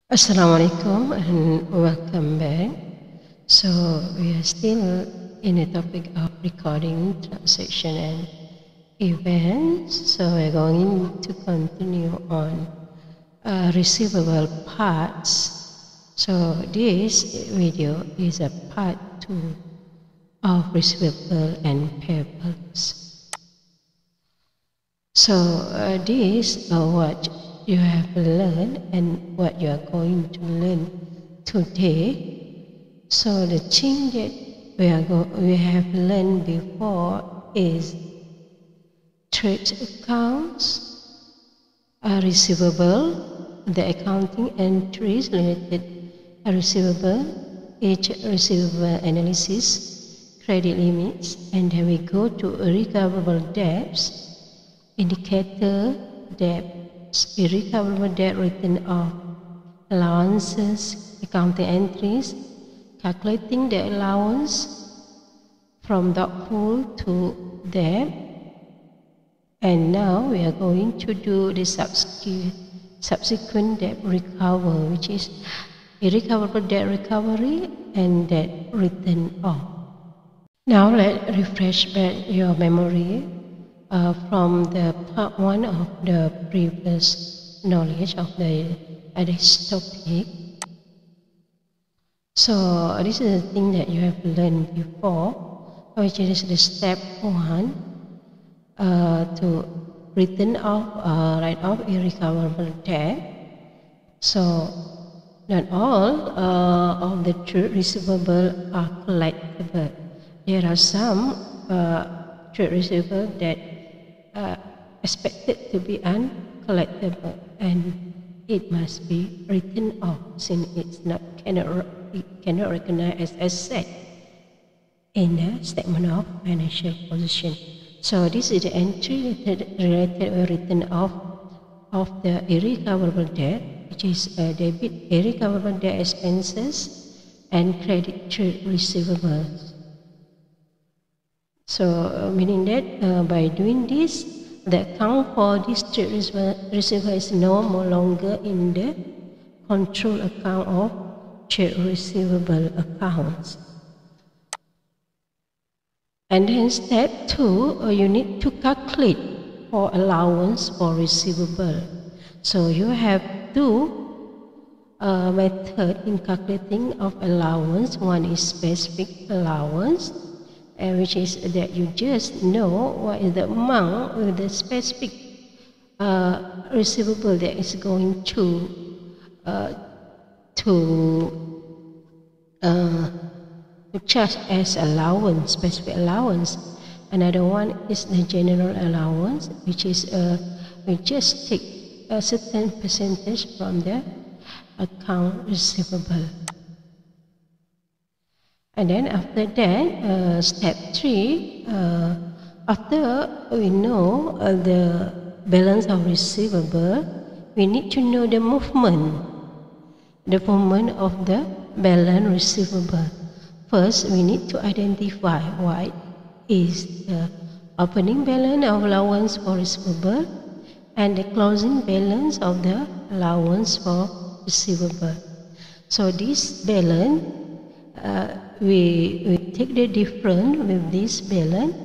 Assalamualaikum and welcome back. So we are still in the topic of recording, transaction and events. So we're going to continue on receivable parts. So this video is a part 2 of receivable and payables. So this what you have learned and what you are going to learn today. So the thing that we have learned before is trade accounts, receivable, the accounting entries related receivable, each receivable analysis, credit limits, and then we go to irrecoverable debts, indicator debts, irrecoverable debt written off, allowances, accounting entries, calculating the allowance from doubtful to debt. And now we are going to do the subsequent debt recovery, which is irrecoverable debt recovery and debt written off. Now let's refresh back your memory from the part 1 of the previous knowledge of this topic. So this is the thing that you have learned before, which is the step 1 to written off, write off irrecoverable debt. So not all of the trade receivable are collectible. There are some trade receivable that expected to be uncollectible, and it must be written off since it cannot recognize as asset in the statement of financial position. So this is the entry related or written off of the irrecoverable debt, which is debit irrecoverable debt expenses and credit trade receivables. So meaning that by doing this, the account for this trade receivable is no longer in the control account of trade receivable accounts. And then step 2, you need to calculate for allowance for receivable. So you have two methods in calculating of allowance. One is specific allowance, which is that you just know what is the amount with the specific receivable that is going to charge as allowance, specific allowance. Another one is the general allowance, which is we just take a certain percentage from the account receivable. And then after that, step 3, after we know the balance of receivable, we need to know the movement of the balance receivable. First, we need to identify what is the opening balance of allowance for receivable and the closing balance of the allowance for receivable. So this balance, we take the difference with this balance,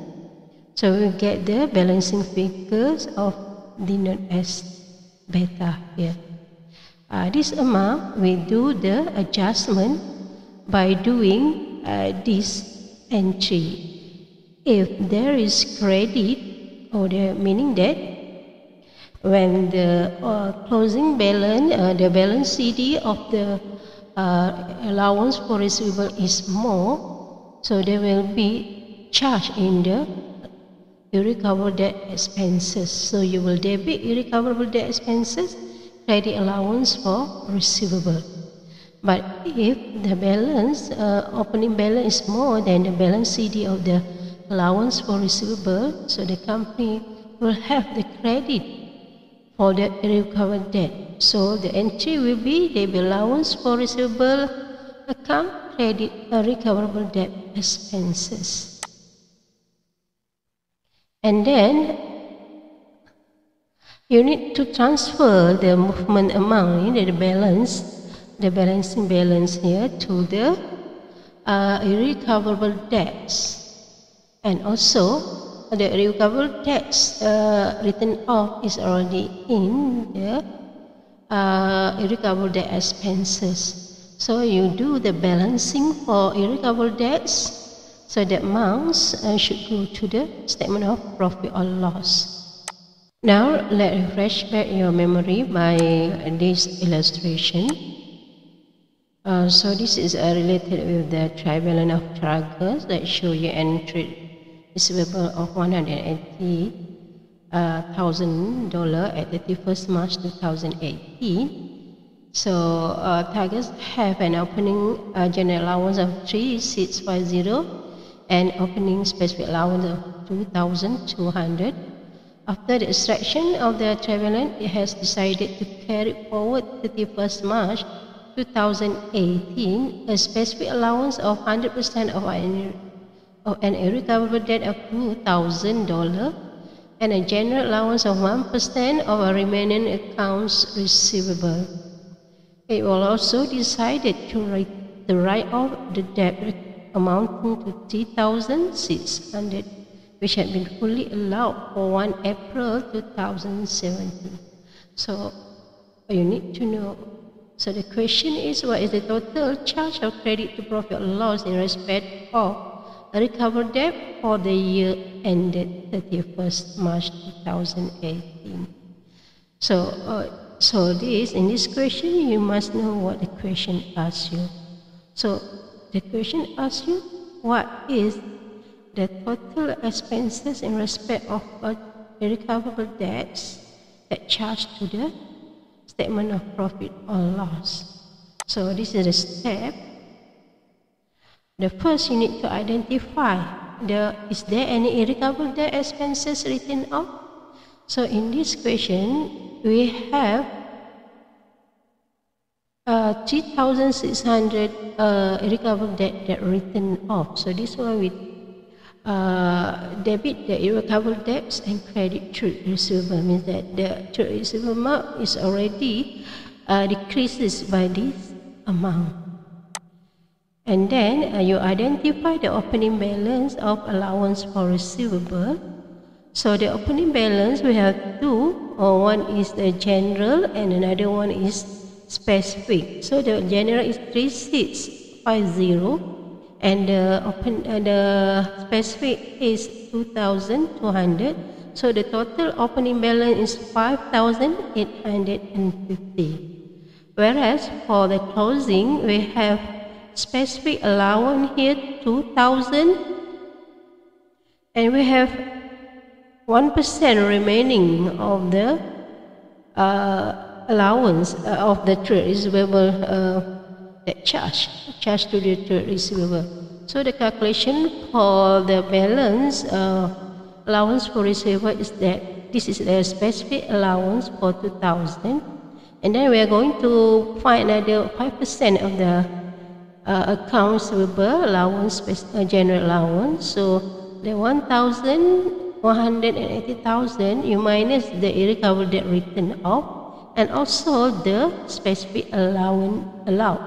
so we get the balancing figures of denoted as beta here. This amount, we do the adjustment by doing this entry. If there is credit, or meaning that when the closing balance, the balance CD of the allowance for receivable is more, so there will be charge in the irrecoverable debt expenses. So you will debit irrecoverable debt expenses, credit allowance for receivable. But if the balance, opening balance is more than the balance CD of the allowance for receivable, so the company will have the credit for the irrecoverable debt. So the entry will be debit allowance for receivable account, credit irrecoverable debt expenses. And then you need to transfer the movement amount in the balance the balancing balance here to the irrecoverable debts. And also, the irrecoverable debts written off is already in the irrecoverable debt expenses. So you do the balancing for irrecoverable debts. So the amounts should go to the statement of profit or loss. Now let's refresh back your memory by this illustration. So this is related with the trial balance of charges that show you entry receivable of $180,000 at 31st March 2018. So targets have an opening general allowance of 3,650 and opening specific allowance of 2,200. After the extraction of the trial balance, it has decided to carry forward 31st March 2018 a specific allowance of 100% of an irrecoverable debt of $2,000 and a general allowance of 1% of a remaining accounts receivable. It will also decided to write off the debt amounting to $3,600, which had been fully allowed for 1 April 2017. So you need to know. So the question is, what is the total charge of credit to profit or loss in respect of a recovered debt for the year ended 31st March 2018? So in this question, you must know what the question asks you. So the question asks you, what is the total expenses in respect of irrecoverable debts that charged to the statement of profit or loss? So this is the step. The first, you need to identify is there any irrecoverable debt expenses written off? So in this question, we have 3,600 irrecoverable debt written off. So this one we debit the irrecoverable debts and credit trade receivable, means that the trade receivable amount is already decreases by this amount. And then you identify the opening balance of allowance for receivable. So the opening balance, we have two. One is the general and another one is specific. So the general is 3,650 and the specific is 2,200. So the total opening balance is 5,850. Whereas for the closing, we have specific allowance here 2,000 and we have 1% remaining of the allowance of the trade receivable that charged to the trade receivable. So the calculation for the balance allowance for receivable is that this is the specific allowance for 2,000, and then we are going to find another 5% of the account receivable allowance, general allowance. So the 1,180,000 you minus the irrecoverable debt written off and also the specific allowance allowed.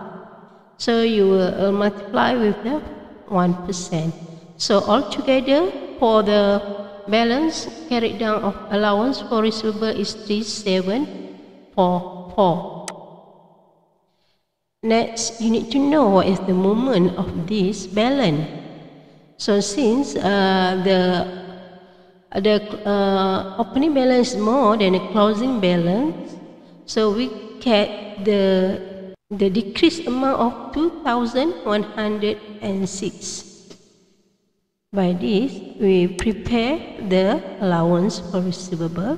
So you will multiply with the 1%. So altogether for the balance carried down of allowance for receivable is 3,744. Next, you need to know what is the movement of this balance. So since the opening balance is more than the closing balance, so we get the decreased amount of 2,106. By this, we prepare the allowance for receivable.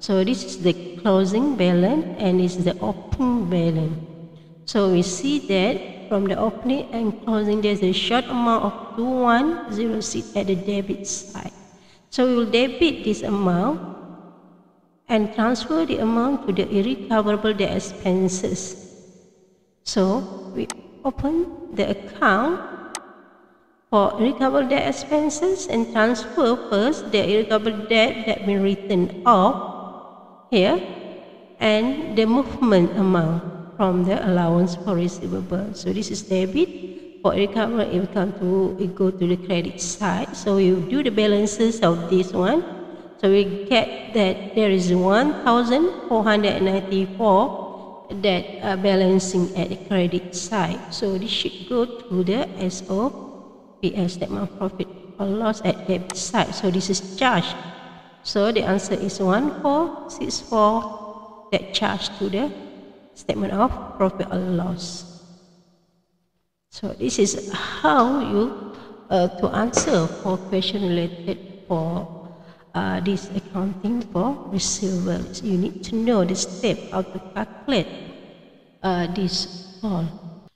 So this is the closing balance and this is the opening balance. So we see that from the opening and closing, there's a short amount of 2,106 at the debit side. So we will debit this amount and transfer the amount to the irrecoverable debt expenses. So we open the account for irrecoverable debt expenses and transfer first the irrecoverable debt that been written off here and the movement amount. from the allowance for receivable. So this is debit. For irrecoverable, it go to the credit side. So we do the balances of this one. So we get that there is 1,494 that are balancing at the credit side. So this should go to the SOPS, statement of profit or loss at debit side. So this is charged. So the answer is 1464 that charged to the statement of profit or loss. So this is how you to answer for question related for this accounting for receivables. You need to know the step how to calculate this all.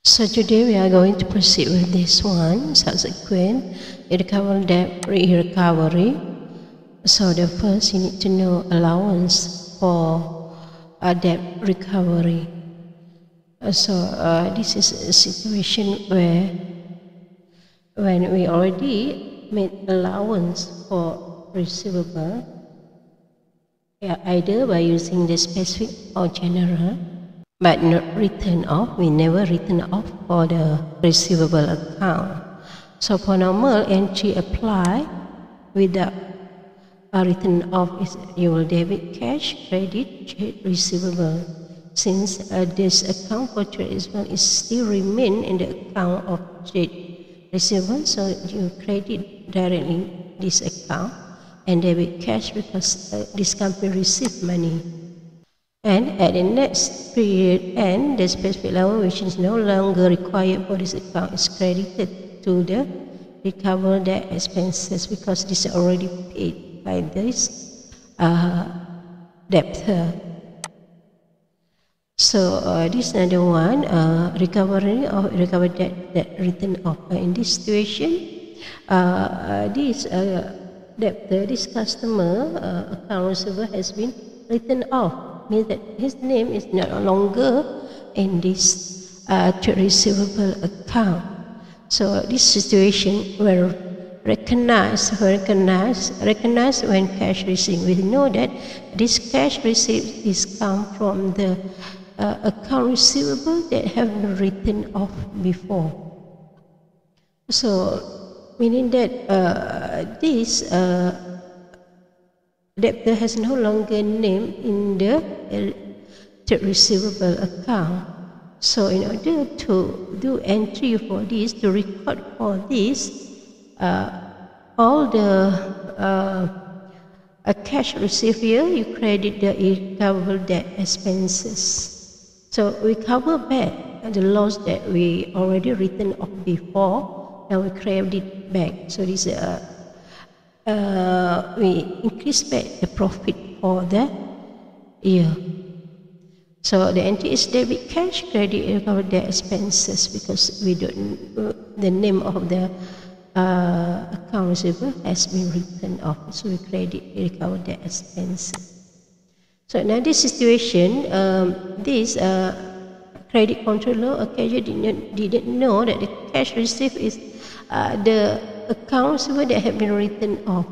So today we are going to proceed with this one, subsequent irrecoverable debt recovery. So the first you need to know allowance for debt recovery. So this is a situation where when we already made allowance for receivable, either by using the specific or general, but not written off. We never written off for the receivable account. So for normal entry apply without written off, is you will debit cash, credit, trade receivable. Since this account for trade receivable is still remain in the account of trade receivable, so you credit directly this account and debit cash because this company received money. And at the next period end, the specific allowance which is no longer required for this account is credited to the recoverable debt expenses because this is already paid by this debtor. So this is another one, recovery of irrecoverable debt that written off. In this situation, this debtor, this customer account receivable has been written off. Means that his name is no longer in this trade receivable account. So this situation will recognized when cash received. We know that this cash received is come from the account receivable that have been written off before. So meaning that this debtor has no longer name in the trade receivable account. So in order to do entry for this, to record for this, all the cash received here, you credit the irrecoverable debt expenses. So we cover back the loss that we already written off before, and we credit back. So this we increase back the profit for the year. So the entry is debit cash, credit irrecoverable debt expenses because we don't the name of the account receivable has been written off. So we credit irrecoverable debt expenses. So in this situation, this credit controller or cashier didn't know that the cash received is the account receivable that have been written off.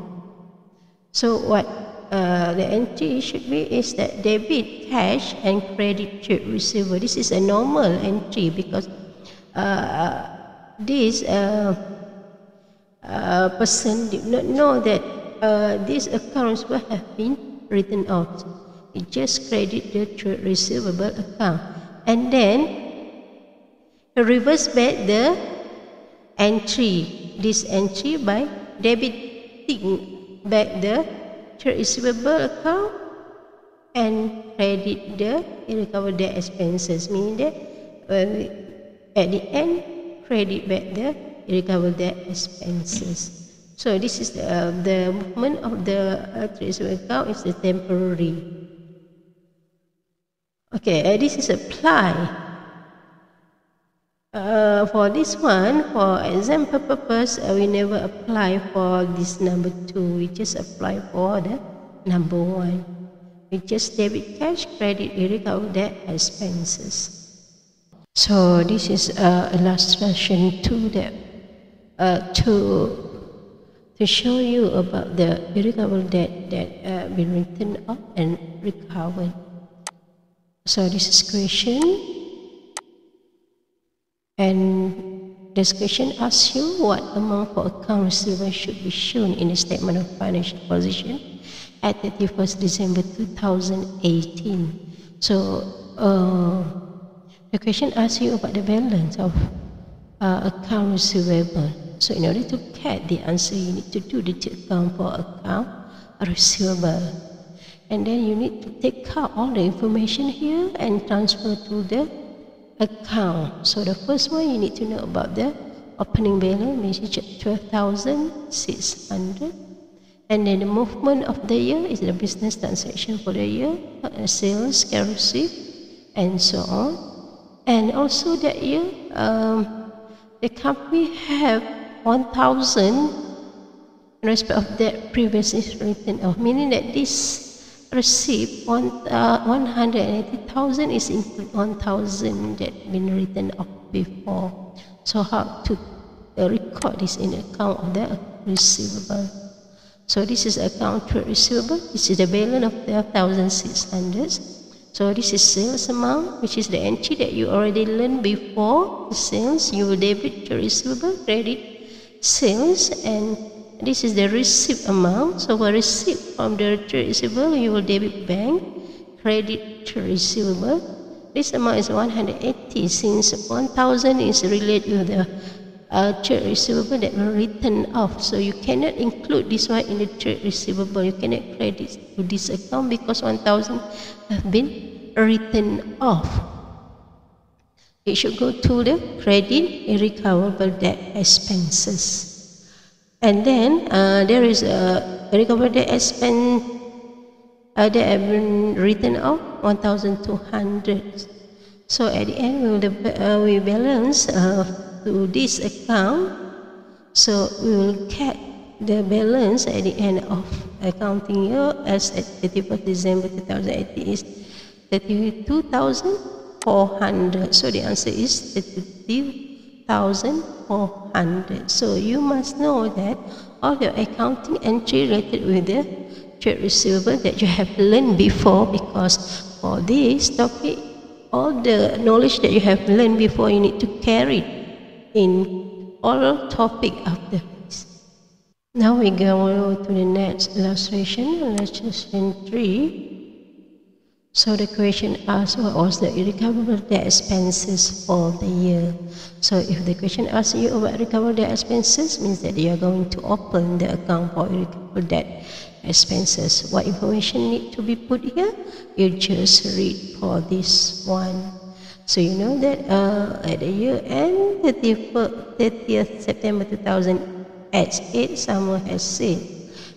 So what the entry should be is that debit cash and credit trade receivable. This is a normal entry because this person did not know that these accounts will have been written off. It just credit the trade receivable account, and then reverse back the entry, this entry by debiting back the trade receivable account and credit the irrecoverable debt expenses, meaning that at the end credit back the irrecoverable debt expenses. So this is the movement of the trade receivable account is the temporary. Okay, this is apply. For this one, for example purpose, we never apply for this number 2. We just apply for the number 1. We just debit cash, credit irrecoverable debt expenses. So this is illustration 2 that to show you about the irrecoverable debt that been written off and recovered. So this is question And this question asks you what amount for account receivable should be shown in the statement of financial position at 31st December 2018. So the question asks you about the balance of account receivable. So in order to get the answer, you need to do the account for account receivable. And then you need to take out all the information here and transfer to the account. So the first one, you need to know about the opening balance, which is 12,600. And then the movement of the year is the business transaction for the year, sales, cash received, and so on. And also that year, the company have 1,000 in respect of that previously written off, meaning that this receipt 180,000 is include 1,000 that been written off before. So how to record this in account of the receivable? So this is account trade receivable. This is the balance of 12,600. So this is sales amount, which is the entry that you already learned before. The sales, you will debit to receivable, credit sales, and this is the receipt amount. So for receipt from the trade receivable, you will debit bank, credit to receivable. This amount is 180 since 1,000 is related to the trade receivable that were written off. So you cannot include this one in the trade receivable. You cannot credit to this account because 1,000 have been written off. It should go to the credit irrecoverable debt expenses. And then there is a irrecoverable debt expense that have been written off 1,200. So at the end we balance to this account. So we will get the balance at the end of accounting year as at 31st December 2018 is 32,400. So the answer is 32,400. So you must know that all your accounting entry related with the trade receivable that you have learned before, because for this topic, all the knowledge that you have learned before, you need to carry in all topic after this. Now we go to the next illustration, illustration 3. So the question asks what was the irrecoverable debt expenses for the year. So if the question asks you about irrecoverable debt expenses, means that you are going to open the account for irrecoverable debt expenses. What information need to be put here? You just read for this one. So you know that at the year end 30th September 2008, someone has said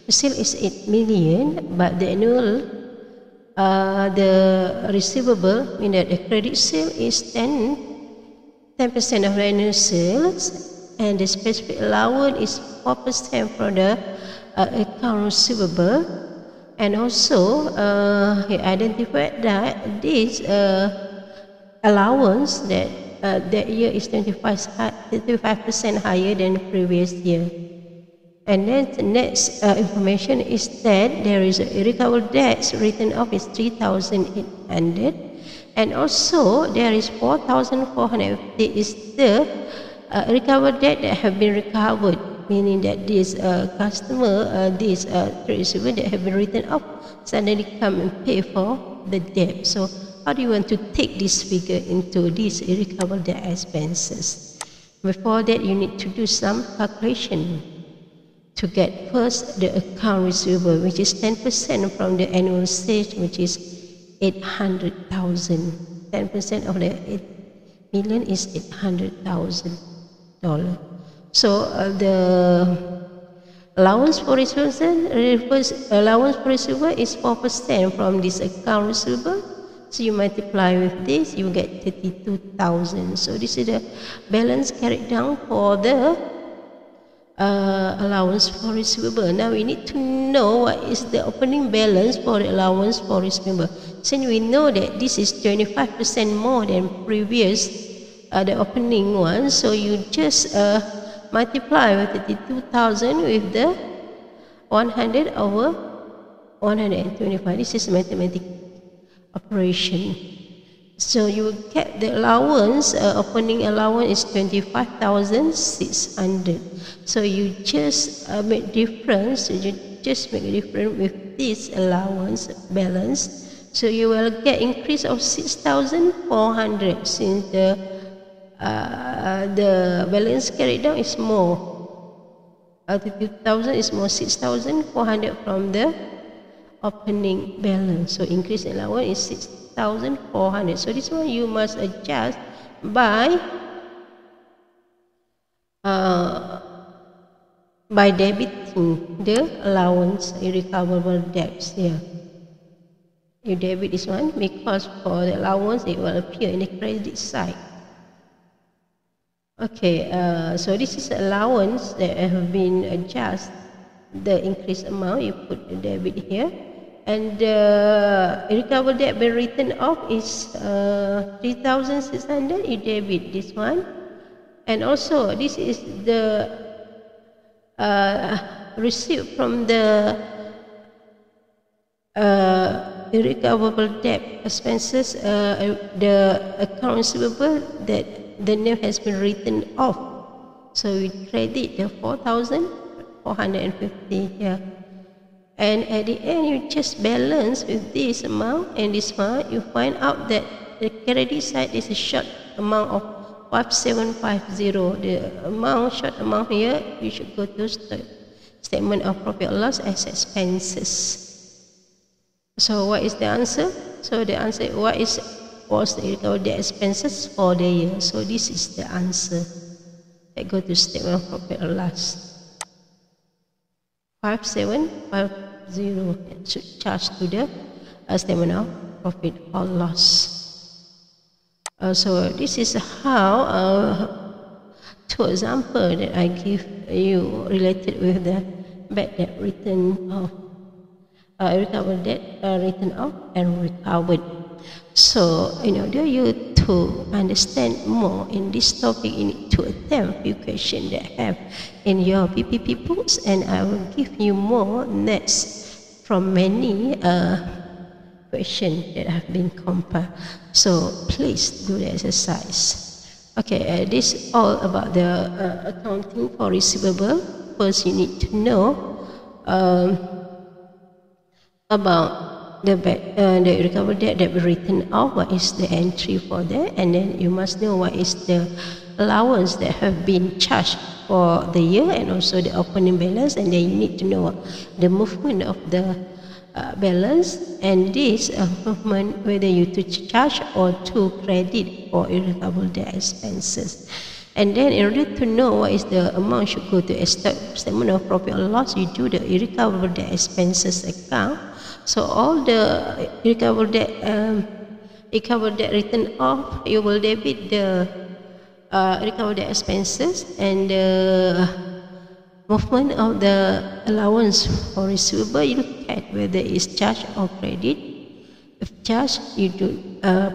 the sale is 8 million, but the annual the receivable, meaning that the credit sale is 10% of the annual sales, and the specific allowance is 4% for the account receivable. And also he identified that this allowance that that year is 25% higher than the previous year. And then the next information is that there is a irrecoverable debts written off is 3,800, and also there is 4,450 is the recovered debt that have been recovered, meaning that this customer, this trade receiver that have been written off suddenly come and pay for the debt. So how do you want to take this figure into these irrecoverable debt expenses? Before that, you need to do some calculation to get first the account receivable, which is 10% from the annual sales, which is 800,000. 10% of the 8 million is $800,000. So the allowance for receivable is 4% from this account receivable. So you multiply with this, you get 32,000. So this is the balance carried down for the allowance for receivable. Now we need to know what is the opening balance for the allowance for receivable. Since we know that this is 25% more than previous the opening one, so you just multiply with 32,000 with the 100 over 125. This is mathematical operation. So you will get the allowance, opening allowance is 25,600. So you just make difference, you just make a difference with this allowance balance. So you will get increase of 6,400 since the balance carried down is more. 32,000 is more 6,400 from the opening balance. So increase in allowance is 6,400. So this one you must adjust by debiting the allowance irrecoverable debts here. You debit this one because for the allowance it will appear in the credit side. Okay, so this is allowance that have been adjusted. The increased amount you put the debit here, and the irrecoverable debt being written off is 3,600. You debit this one, and also this is the receipt from the irrecoverable debt expenses, the account receivable that the name has been written off. So we credit the 4,450 here. And at the end, you just balance with this amount and this one. You find out that the credit side is a short amount of 5750. The short amount here, you should go to statement of profit or loss as expenses. So what is the answer? So the answer was the irrecoverable debt expenses for the year. So this is the answer. Let's go to statement of profit or loss. 5750 should charge to the statement of profit or loss. So this is how two examples that I give you related with the bad debt written off, irrecoverable debt written off and recovered. So in order you to understand more in this topic, you need to attempt few questions that have in your PPP books, and I will give you more next from many questions that have been compiled. So please do the exercise. Okay, this is all about the accounting for receivable. First, you need to know about the irrecoverable debt that was written off. What is the entry for that? And then you must know what is the allowance that have been charged for the year, and also the opening balance. And then you need to know the movement of the balance, and this movement whether you to charge or to credit for irrecoverable debt expenses. And then in order to know what is the amount should go to statement of profit or loss, you do the irrecoverable debt expenses account. So all the irrecoverable debt written off, you will debit the irrecoverable debt expenses, and the movement of the allowance for receivable, you look at whether it's charge or credit. If charge, you do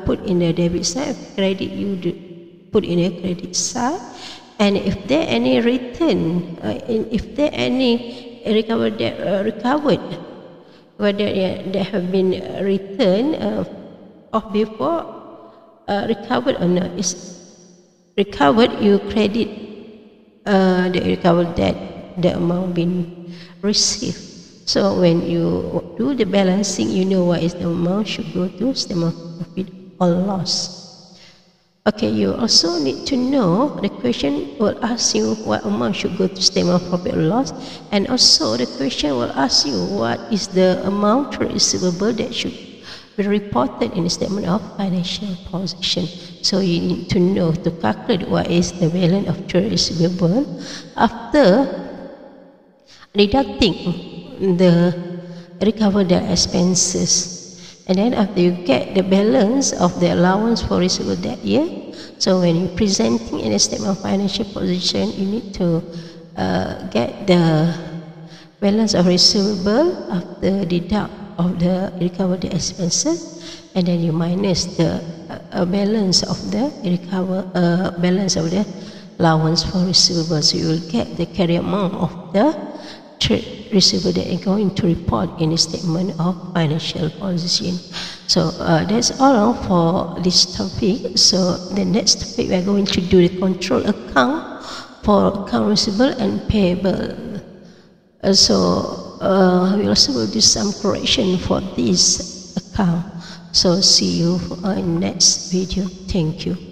put in the debit side. If credit, you do put in the credit side. And if there any return, if there any irrecoverable debt recovered, whether they have been returned off before, recovered or not, is recovered, you credit the irrecoverable debt, the amount been received. So when you do the balancing, you know what is the amount should go to statement of profit or loss. Okay, you also need to know, the question will ask you what amount should go to statement of profit or loss, and also the question will ask you what is the amount receivable that should be reported in the statement of financial position. So you need to know to calculate what is the balance of trade receivable after deducting the recovered debt expenses. And then after you get the balance of the allowance for receivable that year, so when you're presenting in a statement of financial position, you need to get the balance of receivable after deduct of the recovered expenses, and then you minus the balance of the balance of the allowance for receivable. So you will get the carry amount of the trade receivable that are going to report in the statement of financial position. So that's all for this topic. So the next topic we are going to do the control account for account receivable and payable. We also will do some correction for this account. So see you in next video. Thank you.